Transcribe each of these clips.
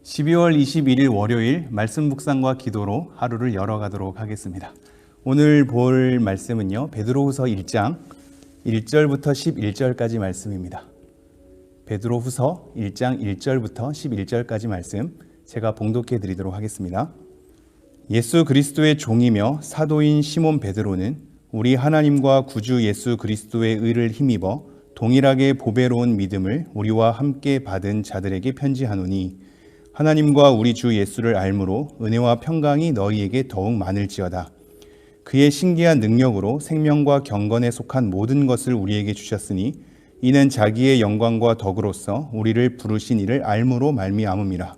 12월 21일 월요일 말씀 묵상과 기도로 하루를 열어가도록 하겠습니다. 오늘 볼 말씀은요, 베드로후서 1장 1절부터 11절까지 말씀입니다. 베드로후서 1장 1절부터 11절까지 말씀 제가 봉독해 드리도록 하겠습니다. 예수 그리스도의 종이며 사도인 시몬 베드로는 우리 하나님과 구주 예수 그리스도의 의를 힘입어 동일하게 보배로운 믿음을 우리와 함께 받은 자들에게 편지하노니 하나님과 우리 주 예수를 알므로 은혜와 평강이 너희에게 더욱 많을지어다. 그의 신기한 능력으로 생명과 경건에 속한 모든 것을 우리에게 주셨으니 이는 자기의 영광과 덕으로서 우리를 부르신 이를 알므로 말미암음이라.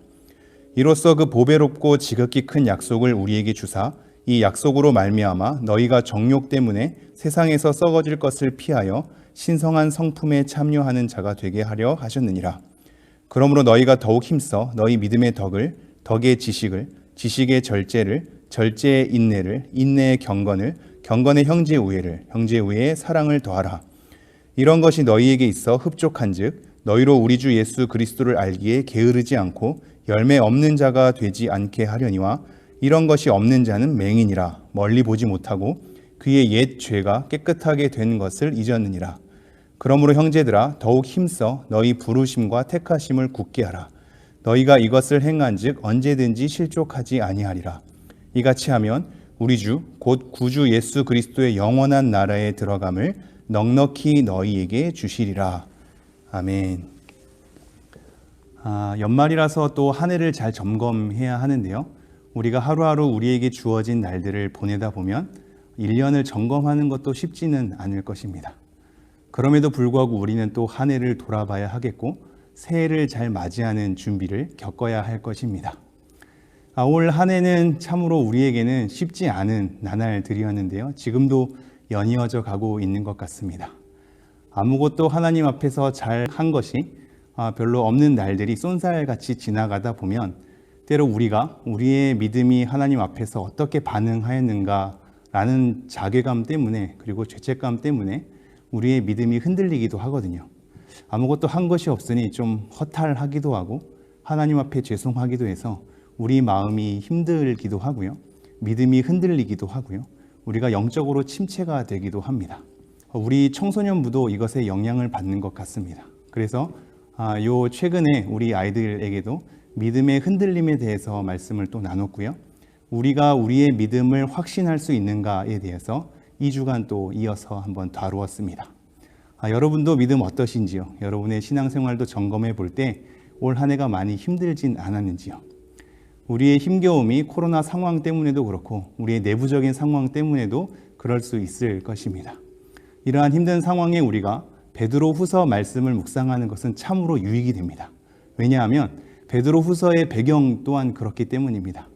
이로써 그 보배롭고 지극히 큰 약속을 우리에게 주사 이 약속으로 말미암아 너희가 정욕 때문에 세상에서 썩어질 것을 피하여 신성한 성품에 참여하는 자가 되게 하려 하셨느니라. 그러므로 너희가 더욱 힘써 너희 믿음의 덕을, 덕의 지식을, 지식의 절제를, 절제의 인내를, 인내의 경건을, 경건의 형제 우애를, 형제 우애의 사랑을 더하라. 이런 것이 너희에게 있어 흡족한즉 너희로 우리 주 예수 그리스도를 알기에 게으르지 않고 열매 없는 자가 되지 않게 하려니와 이런 것이 없는 자는 맹인이라 멀리 보지 못하고 그의 옛 죄가 깨끗하게 된 것을 잊었느니라. 그러므로 형제들아 더욱 힘써 너희 부르심과 택하심을 굳게 하라. 너희가 이것을 행한즉 언제든지 실족하지 아니하리라. 이같이 하면 우리 주 곧 구주 예수 그리스도의 영원한 나라에 들어감을 넉넉히 너희에게 주시리라. 아멘. 연말이라서 또 한 해를 잘 점검해야 하는데요. 우리가 하루하루 우리에게 주어진 날들을 보내다 보면 1년을 점검하는 것도 쉽지는 않을 것입니다. 그럼에도 불구하고 우리는 또 한 해를 돌아봐야 하겠고 새해를 잘 맞이하는 준비를 겪어야 할 것입니다. 올 한 해는 참으로 우리에게는 쉽지 않은 나날들이었는데요. 지금도 연이어져 가고 있는 것 같습니다. 아무것도 하나님 앞에서 잘 한 것이 별로 없는 날들이 쏜살같이 지나가다 보면 때로 우리가 우리의 믿음이 하나님 앞에서 어떻게 반응하였는가라는 자괴감 때문에 그리고 죄책감 때문에 우리의 믿음이 흔들리기도 하거든요. 아무것도 한 것이 없으니 좀 허탈하기도 하고 하나님 앞에 죄송하기도 해서 우리 마음이 힘들기도 하고요. 믿음이 흔들리기도 하고요. 우리가 영적으로 침체가 되기도 합니다. 우리 청소년부도 이것에 영향을 받는 것 같습니다. 그래서 요 최근에 우리 아이들에게도 믿음의 흔들림에 대해서 말씀을 또 나눴고요. 우리가 우리의 믿음을 확신할 수 있는가에 대해서 2주간 또 이어서 한번 다루었습니다. 여러분도 믿음 어떠신지요? 여러분의 신앙생활도 점검해 볼 때 올 한 해가 많이 힘들진 않았는지요? 우리의 힘겨움이 코로나 상황 때문에도 그렇고 우리의 내부적인 상황 때문에도 그럴 수 있을 것입니다. 이러한 힘든 상황에 우리가 베드로후서 말씀을 묵상하는 것은 참으로 유익이 됩니다. 왜냐하면 베드로후서의 배경 또한 그렇기 때문입니다.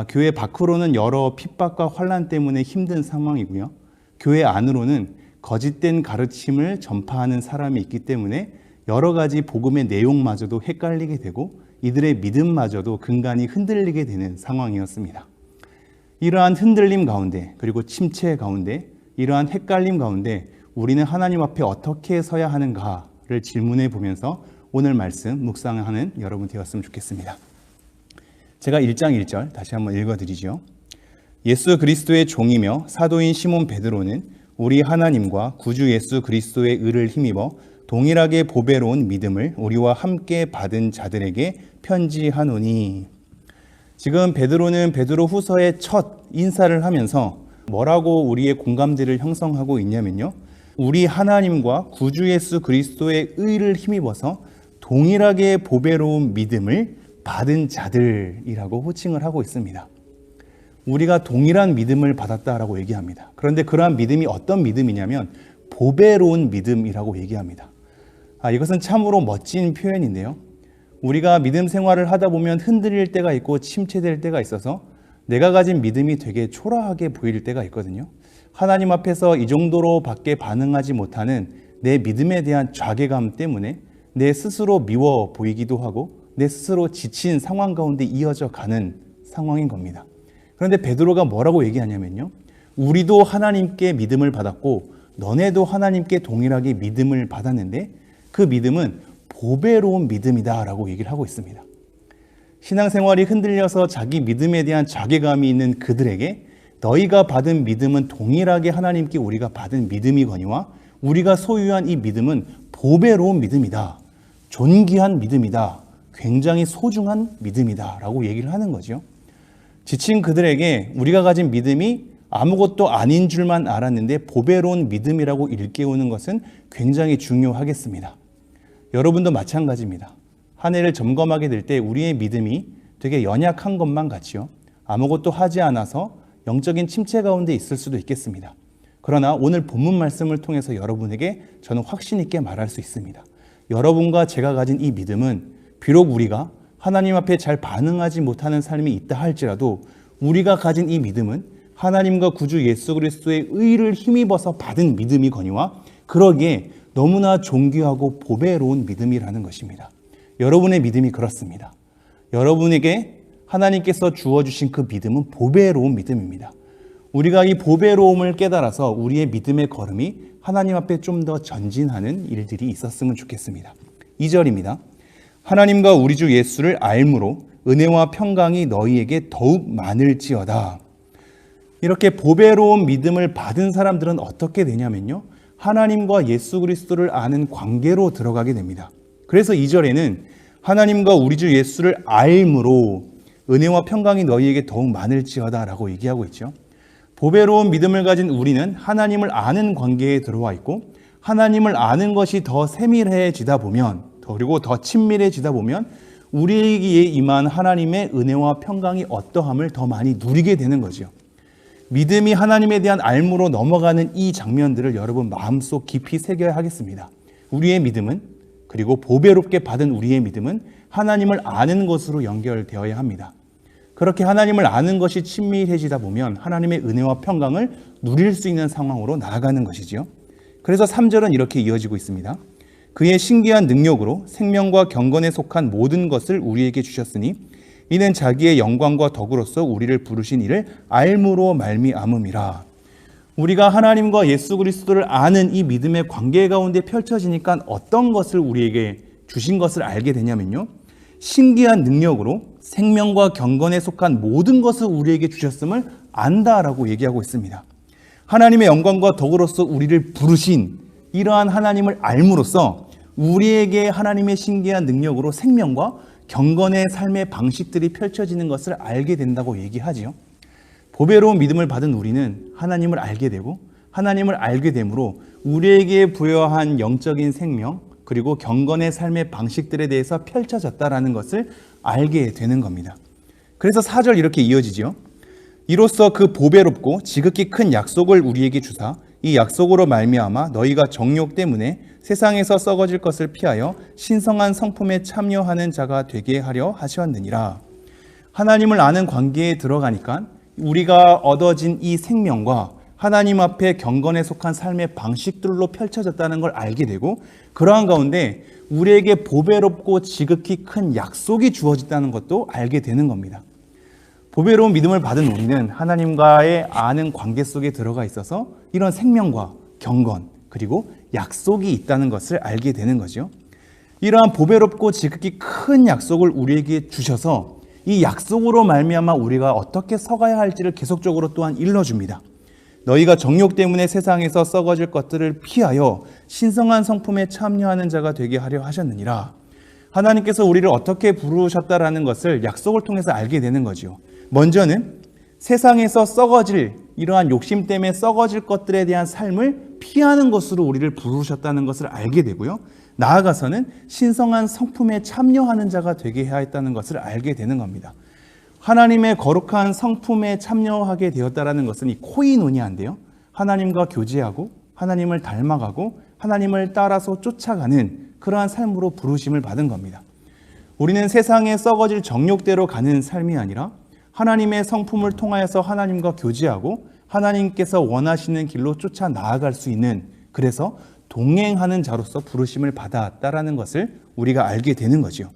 교회 밖으로는 여러 핍박과 환난 때문에 힘든 상황이고요. 교회 안으로는 거짓된 가르침을 전파하는 사람이 있기 때문에 여러 가지 복음의 내용마저도 헷갈리게 되고 이들의 믿음마저도 근간이 흔들리게 되는 상황이었습니다. 이러한 흔들림 가운데 그리고 침체 가운데 이러한 헷갈림 가운데 우리는 하나님 앞에 어떻게 서야 하는가를 질문해 보면서 오늘 말씀 묵상하는 여러분 되었으면 좋겠습니다. 제가 1장 1절 다시 한번 읽어드리죠. 예수 그리스도의 종이며 사도인 시몬 베드로는 우리 하나님과 구주 예수 그리스도의 의를 힘입어 동일하게 보배로운 믿음을 우리와 함께 받은 자들에게 편지하노니. 지금 베드로는 베드로후서의 첫 인사를 하면서 뭐라고 우리의 공감대를 형성하고 있냐면요. 우리 하나님과 구주 예수 그리스도의 의를 힘입어서 동일하게 보배로운 믿음을 받은 자들이라고 호칭을 하고 있습니다. 우리가 동일한 믿음을 받았다라고 얘기합니다. 그런데 그러한 믿음이 어떤 믿음이냐면 보배로운 믿음이라고 얘기합니다. 이것은 참으로 멋진 표현인데요. 우리가 믿음 생활을 하다 보면 흔들릴 때가 있고 침체될 때가 있어서 내가 가진 믿음이 되게 초라하게 보일 때가 있거든요. 하나님 앞에서 이 정도로 밖에 반응하지 못하는 내 믿음에 대한 좌괴감 때문에 내 스스로 미워 보이기도 하고 내 스스로 지친 상황 가운데 이어져 가는 상황인 겁니다. 그런데 베드로가 뭐라고 얘기하냐면요. 우리도 하나님께 믿음을 받았고 너네도 하나님께 동일하게 믿음을 받았는데 그 믿음은 보배로운 믿음이다 라고 얘기를 하고 있습니다. 신앙생활이 흔들려서 자기 믿음에 대한 자괴감이 있는 그들에게 너희가 받은 믿음은 동일하게 하나님께 우리가 받은 믿음이거니와 우리가 소유한 이 믿음은 보배로운 믿음이다. 존귀한 믿음이다. 굉장히 소중한 믿음이다. 라고 얘기를 하는 거죠. 지친 그들에게 우리가 가진 믿음이 아무것도 아닌 줄만 알았는데 보배로운 믿음이라고 일깨우는 것은 굉장히 중요하겠습니다. 여러분도 마찬가지입니다. 한 해를 점검하게 될 때 우리의 믿음이 되게 연약한 것만 같지요. 아무것도 하지 않아서 영적인 침체 가운데 있을 수도 있겠습니다. 그러나 오늘 본문 말씀을 통해서 여러분에게 저는 확신 있게 말할 수 있습니다. 여러분과 제가 가진 이 믿음은 비록 우리가 하나님 앞에 잘 반응하지 못하는 삶이 있다 할지라도 우리가 가진 이 믿음은 하나님과 구주 예수 그리스도의 의를 힘입어서 받은 믿음이거니와 그러기에 너무나 존귀하고 보배로운 믿음이라는 것입니다. 여러분의 믿음이 그렇습니다. 여러분에게 하나님께서 주어주신 그 믿음은 보배로운 믿음입니다. 우리가 이 보배로움을 깨달아서 우리의 믿음의 걸음이 하나님 앞에 좀 더 전진하는 일들이 있었으면 좋겠습니다. 2절입니다. 하나님과 우리 주 예수를 알므로 은혜와 평강이 너희에게 더욱 많을지어다. 이렇게 보배로운 믿음을 받은 사람들은 어떻게 되냐면요. 하나님과 예수 그리스도를 아는 관계로 들어가게 됩니다. 그래서 2절에는 하나님과 우리 주 예수를 알므로 은혜와 평강이 너희에게 더욱 많을지어다 라고 얘기하고 있죠. 보배로운 믿음을 가진 우리는 하나님을 아는 관계에 들어와 있고 하나님을 아는 것이 더 세밀해지다 보면 그리고 더 친밀해지다 보면 우리에게 임한 하나님의 은혜와 평강이 어떠함을 더 많이 누리게 되는 거죠. 믿음이 하나님에 대한 알므로 넘어가는 이 장면들을 여러분 마음속 깊이 새겨야 하겠습니다. 우리의 믿음은 그리고 보배롭게 받은 우리의 믿음은 하나님을 아는 것으로 연결되어야 합니다. 그렇게 하나님을 아는 것이 친밀해지다 보면 하나님의 은혜와 평강을 누릴 수 있는 상황으로 나아가는 것이지요. 그래서 3절은 이렇게 이어지고 있습니다. 그의 신기한 능력으로 생명과 경건에 속한 모든 것을 우리에게 주셨으니 이는 자기의 영광과 덕으로서 우리를 부르신 이를 알므로 말미암음이라. 우리가 하나님과 예수 그리스도를 아는 이 믿음의 관계 가운데 펼쳐지니까 어떤 것을 우리에게 주신 것을 알게 되냐면요. 신기한 능력으로 생명과 경건에 속한 모든 것을 우리에게 주셨음을 안다라고 얘기하고 있습니다. 하나님의 영광과 덕으로서 우리를 부르신 이러한 하나님을 알므로써 우리에게 하나님의 신기한 능력으로 생명과 경건의 삶의 방식들이 펼쳐지는 것을 알게 된다고 얘기하지요. 보배로운 믿음을 받은 우리는 하나님을 알게 되고 하나님을 알게 되므로 우리에게 부여한 영적인 생명 그리고 경건의 삶의 방식들에 대해서 펼쳐졌다라는 것을 알게 되는 겁니다. 그래서 4절 이렇게 이어지죠. 이로써 그 보배롭고 지극히 큰 약속을 우리에게 주사 이 약속으로 말미암아 너희가 정욕 때문에 세상에서 썩어질 것을 피하여 신성한 성품에 참여하는 자가 되게 하려 하셨느니라. 하나님을 아는 관계에 들어가니까 우리가 얻어진 이 생명과 하나님 앞에 경건에 속한 삶의 방식들로 펼쳐졌다는 걸 알게 되고 그러한 가운데 우리에게 보배롭고 지극히 큰 약속이 주어졌다는 것도 알게 되는 겁니다. 보배로운 믿음을 받은 우리는 하나님과의 아는 관계 속에 들어가 있어서 이런 생명과 경건 그리고 약속이 있다는 것을 알게 되는 거죠. 이러한 보배롭고 지극히 큰 약속을 우리에게 주셔서 이 약속으로 말미암아 우리가 어떻게 서가야 할지를 계속적으로 또한 일러줍니다. 너희가 정욕 때문에 세상에서 썩어질 것들을 피하여 신성한 성품에 참여하는 자가 되게 하려 하셨느니라. 하나님께서 우리를 어떻게 부르셨다라는 것을 약속을 통해서 알게 되는 거죠. 먼저는 세상에서 썩어질 이러한 욕심 때문에 썩어질 것들에 대한 삶을 피하는 것으로 우리를 부르셨다는 것을 알게 되고요. 나아가서는 신성한 성품에 참여하는 자가 되게 하였다는 것을 알게 되는 겁니다. 하나님의 거룩한 성품에 참여하게 되었다는 것은 이 코이노니아인데요. 하나님과 교제하고 하나님을 닮아가고 하나님을 따라서 쫓아가는 그러한 삶으로 부르심을 받은 겁니다. 우리는 세상에 썩어질 정욕대로 가는 삶이 아니라 하나님의 성품을 통하여서 하나님과 교제하고 하나님께서 원하시는 길로 쫓아 나아갈 수 있는 그래서 동행하는 자로서 부르심을 받았다라는 것을 우리가 알게 되는 거죠.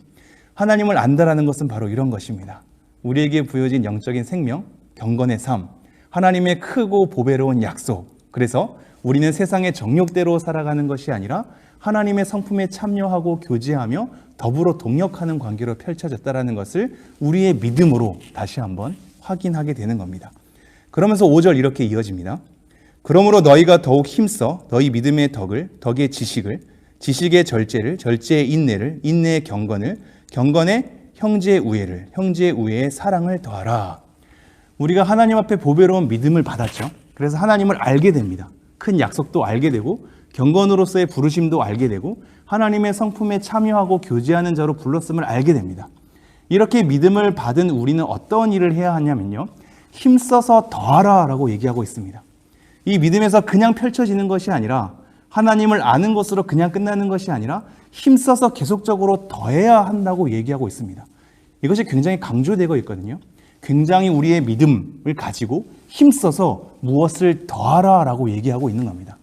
하나님을 안다라는 것은 바로 이런 것입니다. 우리에게 부여진 영적인 생명, 경건의 삶, 하나님의 크고 보배로운 약속. 그래서 우리는 세상의 정욕대로 살아가는 것이 아니라 하나님의 성품에 참여하고 교제하며 더불어 동역하는 관계로 펼쳐졌다는 것을 우리의 믿음으로 다시 한번 확인하게 되는 겁니다. 그러면서 5절 이렇게 이어집니다. 그러므로 너희가 더욱 힘써 너희 믿음의 덕을, 덕의 지식을, 지식의 절제를, 절제의 인내를, 인내의 경건을, 경건의 형제의 우애를, 형제의 우애의 사랑을 더하라. 우리가 하나님 앞에 보배로운 믿음을 받았죠. 그래서 하나님을 알게 됩니다. 큰 약속도 알게 되고 경건으로서의 부르심도 알게 되고 하나님의 성품에 참여하고 교제하는 자로 불렀음을 알게 됩니다. 이렇게 믿음을 받은 우리는 어떤 일을 해야 하냐면요, 힘써서 더하라 라고 얘기하고 있습니다. 이 믿음에서 그냥 펼쳐지는 것이 아니라, 하나님을 아는 것으로 그냥 끝나는 것이 아니라 힘써서 계속적으로 더해야 한다고 얘기하고 있습니다. 이것이 굉장히 강조되고 있거든요. 굉장히 우리의 믿음을 가지고 힘써서 무엇을 더하라 라고 얘기하고 있는 겁니다.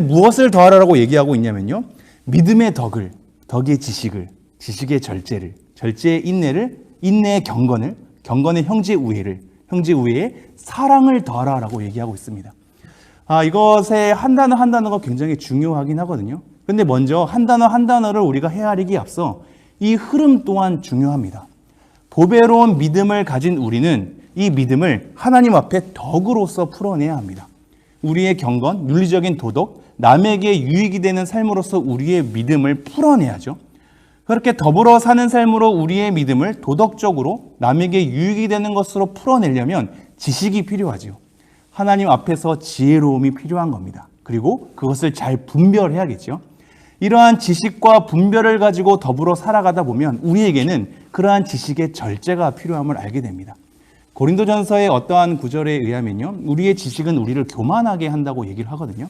무엇을 더하라 라고 얘기하고 있냐면요, 믿음의 덕을, 덕의 지식을, 지식의 절제를, 절제의 인내를, 인내의 경건을, 경건의 형제 우애를, 형제 우애의 사랑을 더하라 라고 얘기하고 있습니다. 이것에 한 단어 한 단어가 굉장히 중요하긴 하거든요. 근데 먼저 한 단어 한 단어를 우리가 헤아리기에 앞서 이 흐름 또한 중요합니다. 보배로운 믿음을 가진 우리는 이 믿음을 하나님 앞에 덕으로서 풀어내야 합니다. 우리의 경건, 윤리적인 도덕, 남에게 유익이 되는 삶으로서 우리의 믿음을 풀어내야죠. 그렇게 더불어 사는 삶으로 우리의 믿음을 도덕적으로 남에게 유익이 되는 것으로 풀어내려면 지식이 필요하죠. 하나님 앞에서 지혜로움이 필요한 겁니다. 그리고 그것을 잘 분별해야겠죠. 이러한 지식과 분별을 가지고 더불어 살아가다 보면 우리에게는 그러한 지식의 절제가 필요함을 알게 됩니다. 고린도전서의 어떠한 구절에 의하면요, 우리의 지식은 우리를 교만하게 한다고 얘기를 하거든요.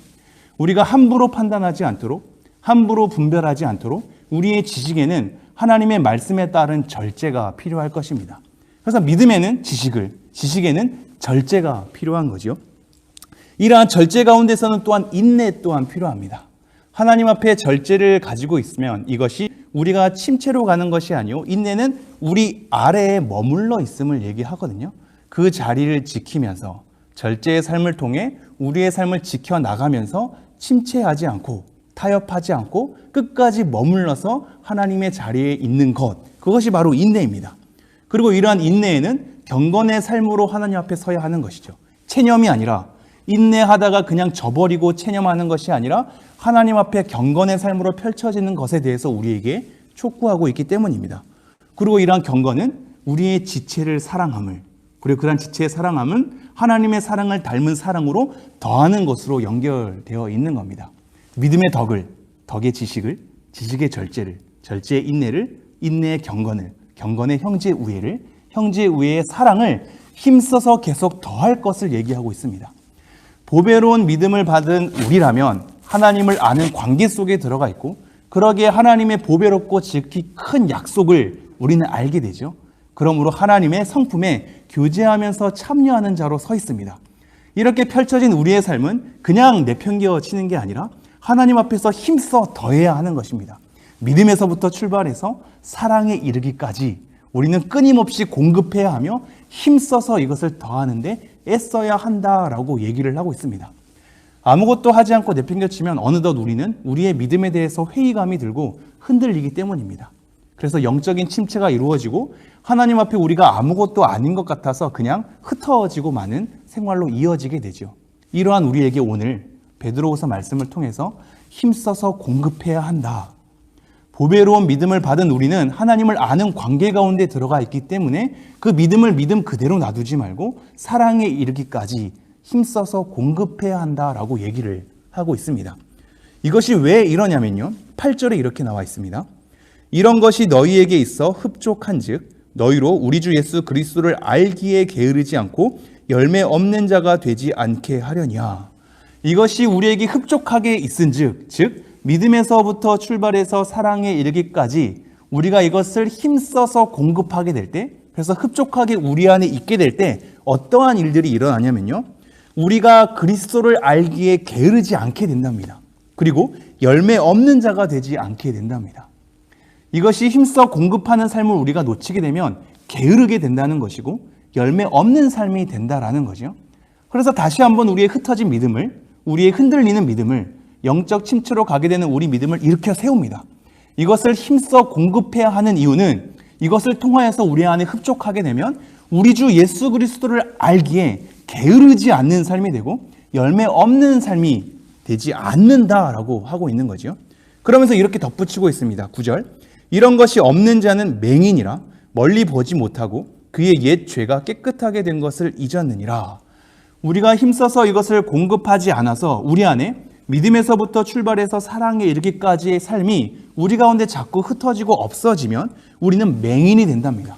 우리가 함부로 판단하지 않도록, 함부로 분별하지 않도록 우리의 지식에는 하나님의 말씀에 따른 절제가 필요할 것입니다. 그래서 믿음에는 지식을, 지식에는 절제가 필요한 거죠. 이러한 절제 가운데서는 또한 인내 또한 필요합니다. 하나님 앞에 절제를 가지고 있으면 이것이 우리가 침체로 가는 것이 아니요, 인내는 우리 아래에 머물러 있음을 얘기하거든요. 그 자리를 지키면서 절제의 삶을 통해 우리의 삶을 지켜나가면서 침체하지 않고 타협하지 않고 끝까지 머물러서 하나님의 자리에 있는 것, 그것이 바로 인내입니다. 그리고 이러한 인내에는 경건의 삶으로 하나님 앞에 서야 하는 것이죠. 체념이 아니라, 인내하다가 그냥 져버리고 체념하는 것이 아니라 하나님 앞에 경건의 삶으로 펼쳐지는 것에 대해서 우리에게 촉구하고 있기 때문입니다. 그리고 이러한 경건은 우리의 지체를 사랑함을, 그리고 그러한 지체의 사랑함은 하나님의 사랑을 닮은 사랑으로 더하는 것으로 연결되어 있는 겁니다. 믿음의 덕을, 덕의 지식을, 지식의 절제를, 절제의 인내를, 인내의 경건을, 경건의 형제 우애를, 형제 우애의 사랑을 힘써서 계속 더할 것을 얘기하고 있습니다. 보배로운 믿음을 받은 우리라면 하나님을 아는 관계 속에 들어가 있고, 그러기에 하나님의 보배롭고 지극히 큰 약속을 우리는 알게 되죠. 그러므로 하나님의 성품에 교제하면서 참여하는 자로 서 있습니다. 이렇게 펼쳐진 우리의 삶은 그냥 내팽겨치는 게 아니라 하나님 앞에서 힘써 더해야 하는 것입니다. 믿음에서부터 출발해서 사랑에 이르기까지 우리는 끊임없이 공급해야 하며 힘써서 이것을 더하는데 애써야 한다라고 얘기를 하고 있습니다. 아무것도 하지 않고 내팽겨치면 어느덧 우리는 우리의 믿음에 대해서 회의감이 들고 흔들리기 때문입니다. 그래서 영적인 침체가 이루어지고 하나님 앞에 우리가 아무것도 아닌 것 같아서 그냥 흩어지고 마는 생활로 이어지게 되죠. 이러한 우리에게 오늘 베드로후서 말씀을 통해서 힘써서 공급해야 한다. 보배로운 믿음을 받은 우리는 하나님을 아는 관계 가운데 들어가 있기 때문에 그 믿음을 믿음 그대로 놔두지 말고 사랑에 이르기까지 힘써서 공급해야 한다라고 얘기를 하고 있습니다. 이것이 왜 이러냐면요, 8절에 이렇게 나와 있습니다. 이런 것이 너희에게 있어 흡족한즉 너희로 우리 주 예수 그리스도를 알기에 게으르지 않고 열매 없는 자가 되지 않게 하려니와. 이것이 우리에게 흡족하게 있은즉, 즉 믿음에서부터 출발해서 사랑에 이르기까지 우리가 이것을 힘써서 공급하게 될 때, 그래서 흡족하게 우리 안에 있게 될 때 어떠한 일들이 일어나냐면요, 우리가 그리스도를 알기에 게으르지 않게 된답니다. 그리고 열매 없는 자가 되지 않게 된답니다. 이것이 힘써 공급하는 삶을 우리가 놓치게 되면 게으르게 된다는 것이고 열매 없는 삶이 된다라는 거죠. 그래서 다시 한번 우리의 흩어진 믿음을, 우리의 흔들리는 믿음을 영적 침체로 가게 되는 우리 믿음을 일으켜 세웁니다. 이것을 힘써 공급해야 하는 이유는 이것을 통하여서 우리 안에 흡족하게 되면 우리 주 예수 그리스도를 알기에 게으르지 않는 삶이 되고 열매 없는 삶이 되지 않는다라고 하고 있는 거죠. 그러면서 이렇게 덧붙이고 있습니다. 9절. 이런 것이 없는 자는 맹인이라 멀리 보지 못하고 그의 옛 죄가 깨끗하게 된 것을 잊었느니라. 우리가 힘써서 이것을 공급하지 않아서 우리 안에 믿음에서부터 출발해서 사랑에 이르기까지의 삶이 우리 가운데 자꾸 흩어지고 없어지면 우리는 맹인이 된답니다.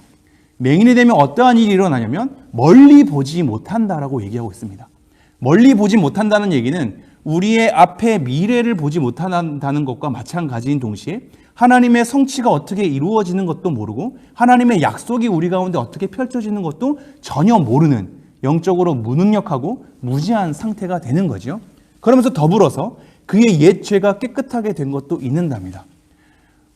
맹인이 되면 어떠한 일이 일어나냐면 멀리 보지 못한다라고 얘기하고 있습니다. 멀리 보지 못한다는 얘기는 우리의 앞에 미래를 보지 못한다는 것과 마찬가지인 동시에 하나님의 성취가 어떻게 이루어지는 것도 모르고 하나님의 약속이 우리 가운데 어떻게 펼쳐지는 것도 전혀 모르는 영적으로 무능력하고 무지한 상태가 되는 거죠. 그러면서 더불어서 그의 옛 죄가 깨끗하게 된 것도 있는답니다.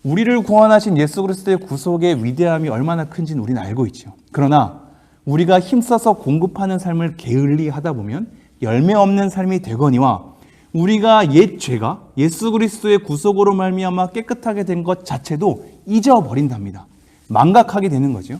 우리를 구원하신 예수 그리스도의 구속의 위대함이 얼마나 큰지는 우리는 알고 있죠. 그러나 우리가 힘써서 공급하는 삶을 게을리 하다 보면 열매 없는 삶이 되거니와 우리가 옛 죄가 예수 그리스도의 구속으로 말미암아 깨끗하게 된 것 자체도 잊어버린답니다. 망각하게 되는 거죠.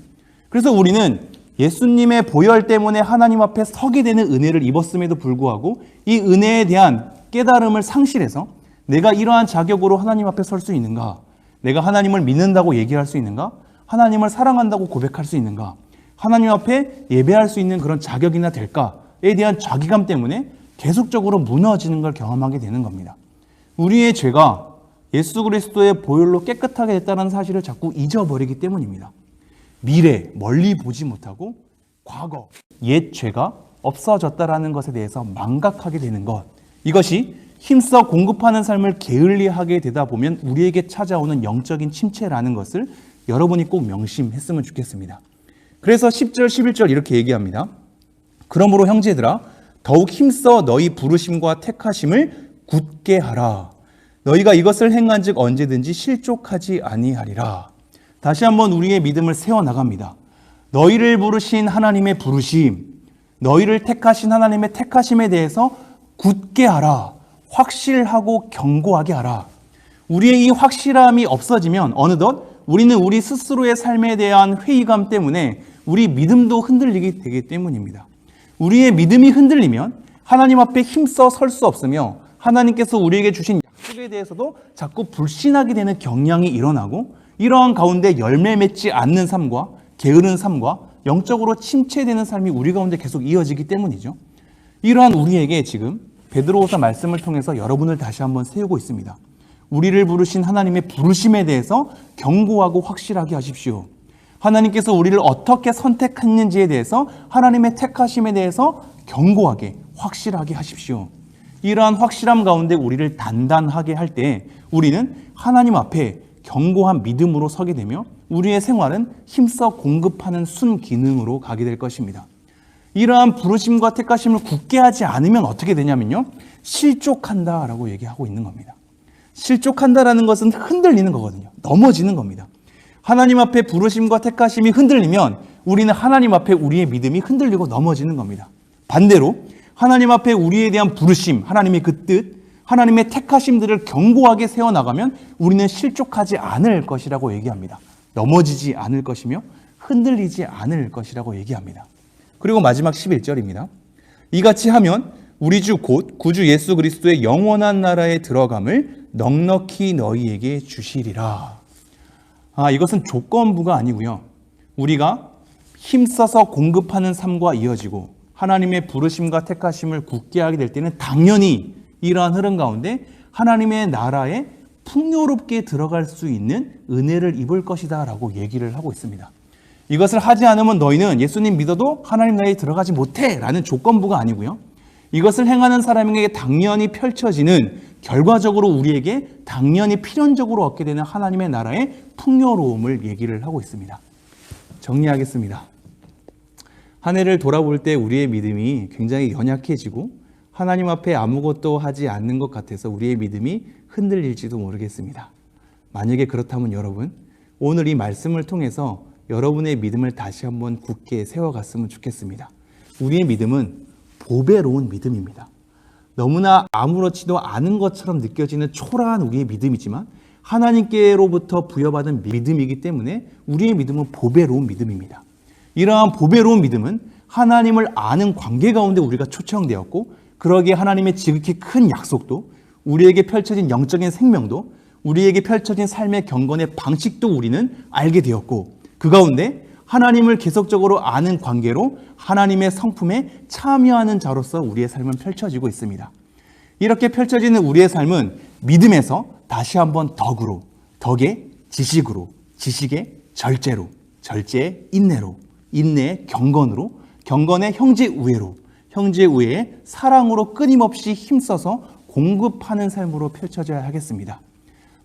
그래서 우리는 예수님의 보혈 때문에 하나님 앞에 서게 되는 은혜를 입었음에도 불구하고 이 은혜에 대한 깨달음을 상실해서 내가 이러한 자격으로 하나님 앞에 설 수 있는가? 내가 하나님을 믿는다고 얘기할 수 있는가? 하나님을 사랑한다고 고백할 수 있는가? 하나님 앞에 예배할 수 있는 그런 자격이나 될까에 대한 자기감 때문에 계속적으로 무너지는 걸 경험하게 되는 겁니다. 우리의 죄가 예수 그리스도의 보혈로 깨끗하게 됐다는 사실을 자꾸 잊어버리기 때문입니다. 미래, 멀리 보지 못하고 과거, 옛 죄가 없어졌다라는 것에 대해서 망각하게 되는 것. 이것이 힘써 공급하는 삶을 게을리하게 되다 보면 우리에게 찾아오는 영적인 침체라는 것을 여러분이 꼭 명심했으면 좋겠습니다. 그래서 10절, 11절 이렇게 얘기합니다. 그러므로 형제들아 더욱 힘써 너희 부르심과 택하심을 굳게 하라. 너희가 이것을 행한 즉 언제든지 실족하지 아니하리라. 다시 한번 우리의 믿음을 세워나갑니다. 너희를 부르신 하나님의 부르심, 너희를 택하신 하나님의 택하심에 대해서 굳게 하라. 확실하고 견고하게 하라. 우리의 이 확실함이 없어지면 어느덧 우리는 우리 스스로의 삶에 대한 회의감 때문에 우리 믿음도 흔들리게 되기 때문입니다. 우리의 믿음이 흔들리면 하나님 앞에 힘써 설 수 없으며 하나님께서 우리에게 주신 약속에 대해서도 자꾸 불신하게 되는 경향이 일어나고 이러한 가운데 열매 맺지 않는 삶과 게으른 삶과 영적으로 침체되는 삶이 우리 가운데 계속 이어지기 때문이죠. 이러한 우리에게 지금 베드로후서 말씀을 통해서 여러분을 다시 한번 세우고 있습니다. 우리를 부르신 하나님의 부르심에 대해서 견고하고 확실하게 하십시오. 하나님께서 우리를 어떻게 선택했는지에 대해서 하나님의 택하심에 대해서 견고하게 확실하게 하십시오. 이러한 확실함 가운데 우리를 단단하게 할 때 우리는 하나님 앞에 견고한 믿음으로 서게 되며 우리의 생활은 힘써 공급하는 순기능으로 가게 될 것입니다. 이러한 부르심과 택하심을 굳게 하지 않으면 어떻게 되냐면요. 실족한다라고 얘기하고 있는 겁니다. 실족한다라는 것은 흔들리는 거거든요. 넘어지는 겁니다. 하나님 앞에 부르심과 택하심이 흔들리면 우리는 하나님 앞에 우리의 믿음이 흔들리고 넘어지는 겁니다. 반대로 하나님 앞에 우리에 대한 부르심, 하나님의 그 뜻, 하나님의 택하심들을 견고하게 세워나가면 우리는 실족하지 않을 것이라고 얘기합니다. 넘어지지 않을 것이며 흔들리지 않을 것이라고 얘기합니다. 그리고 마지막 11절입니다. 이같이 하면 우리 주 곧 구주 예수 그리스도의 영원한 나라에 들어감을 넉넉히 너희에게 주시리라. 이것은 조건부가 아니고요. 우리가 힘써서 공급하는 삶과 이어지고 하나님의 부르심과 택하심을 굳게 하게 될 때는 당연히 이러한 흐름 가운데 하나님의 나라에 풍요롭게 들어갈 수 있는 은혜를 입을 것이다 라고 얘기를 하고 있습니다. 이것을 하지 않으면 너희는 예수님 믿어도 하나님 나라에 들어가지 못해 라는 조건부가 아니고요. 이것을 행하는 사람에게 당연히 펼쳐지는 결과적으로 우리에게 당연히 필연적으로 얻게 되는 하나님의 나라의 풍요로움을 얘기를 하고 있습니다. 정리하겠습니다. 한 해를 돌아볼 때 우리의 믿음이 굉장히 연약해지고 하나님 앞에 아무것도 하지 않는 것 같아서 우리의 믿음이 흔들릴지도 모르겠습니다. 만약에 그렇다면 여러분, 오늘 이 말씀을 통해서 여러분의 믿음을 다시 한번 굳게 세워갔으면 좋겠습니다. 우리의 믿음은 보배로운 믿음입니다. 너무나 아무렇지도 않은 것처럼 느껴지는 초라한 우리의 믿음이지만 하나님께로부터 부여받은 믿음이기 때문에 우리의 믿음은 보배로운 믿음입니다. 이러한 보배로운 믿음은 하나님을 아는 관계 가운데 우리가 초청되었고, 그러기에 하나님의 지극히 큰 약속도, 우리에게 펼쳐진 영적인 생명도, 우리에게 펼쳐진 삶의 경건의 방식도 우리는 알게 되었고, 그 가운데 하나님을 계속적으로 아는 관계로 하나님의 성품에 참여하는 자로서 우리의 삶은 펼쳐지고 있습니다. 이렇게 펼쳐지는 우리의 삶은 믿음에서 다시 한번 덕으로, 덕의 지식으로, 지식의 절제로, 절제의 인내로, 인내의 경건으로, 경건의 형제 우애로, 형제 우애의 사랑으로 끊임없이 힘써서 공급하는 삶으로 펼쳐져야 하겠습니다.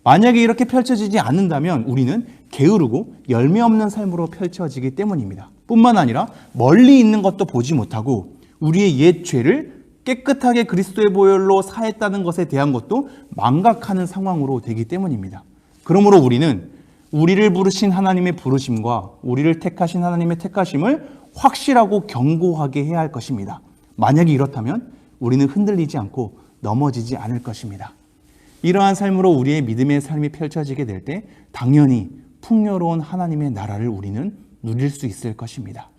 만약에 이렇게 펼쳐지지 않는다면 우리는 게으르고 열매 없는 삶으로 펼쳐지기 때문입니다. 뿐만 아니라 멀리 있는 것도 보지 못하고 우리의 옛 죄를 깨끗하게 그리스도의 보혈로 사했다는 것에 대한 것도 망각하는 상황으로 되기 때문입니다. 그러므로 우리는 우리를 부르신 하나님의 부르심과 우리를 택하신 하나님의 택하심을 확실하고 견고하게 해야 할 것입니다. 만약에 이렇다면 우리는 흔들리지 않고 넘어지지 않을 것입니다. 이러한 삶으로 우리의 믿음의 삶이 펼쳐지게 될 때 당연히 풍요로운 하나님의 나라를 우리는 누릴 수 있을 것입니다.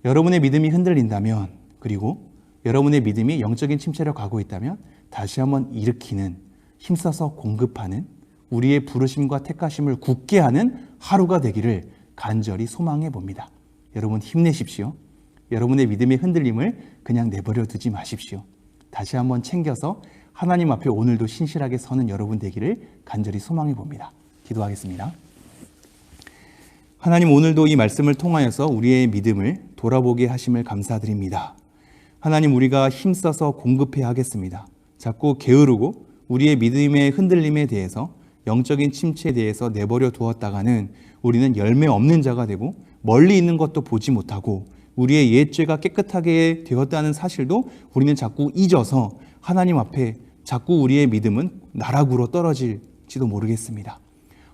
여러분의 믿음이 흔들린다면, 그리고 여러분의 믿음이 영적인 침체로 가고 있다면 다시 한번 일으키는, 힘써서 공급하는, 우리의 부르심과 택하심을 굳게 하는 하루가 되기를 간절히 소망해 봅니다. 여러분 힘내십시오. 여러분의 믿음의 흔들림을 그냥 내버려 두지 마십시오. 다시 한번 챙겨서 하나님 앞에 오늘도 신실하게 서는 여러분 되기를 간절히 소망해 봅니다. 기도하겠습니다. 하나님, 오늘도 이 말씀을 통하여서 우리의 믿음을 돌아보게 하심을 감사드립니다. 하나님, 우리가 힘써서 공급해야 하겠습니다. 자꾸 게으르고 우리의 믿음의 흔들림에 대해서, 영적인 침체에 대해서 내버려 두었다가는 우리는 열매 없는 자가 되고 멀리 있는 것도 보지 못하고 우리의 옛 죄가 깨끗하게 되었다는 사실도 우리는 자꾸 잊어서 하나님 앞에 자꾸 우리의 믿음은 나락으로 떨어질지도 모르겠습니다.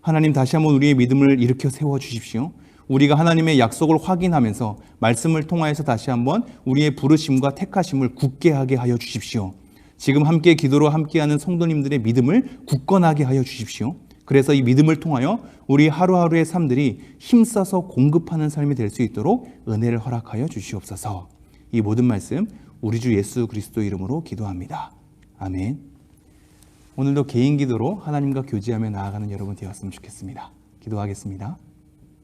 하나님, 다시 한번 우리의 믿음을 일으켜 세워주십시오. 우리가 하나님의 약속을 확인하면서 말씀을 통하여서 다시 한번 우리의 부르심과 택하심을 굳게 하게 하여 주십시오. 지금 함께 기도로 함께하는 성도님들의 믿음을 굳건하게 하여 주십시오. 그래서 이 믿음을 통하여 우리 하루하루의 삶들이 힘써서 공급하는 삶이 될 수 있도록 은혜를 허락하여 주시옵소서. 이 모든 말씀 우리 주 예수 그리스도 이름으로 기도합니다. 아멘. 오늘도 개인 기도로 하나님과 교제하며 나아가는 여러분 되었으면 좋겠습니다. 기도하겠습니다.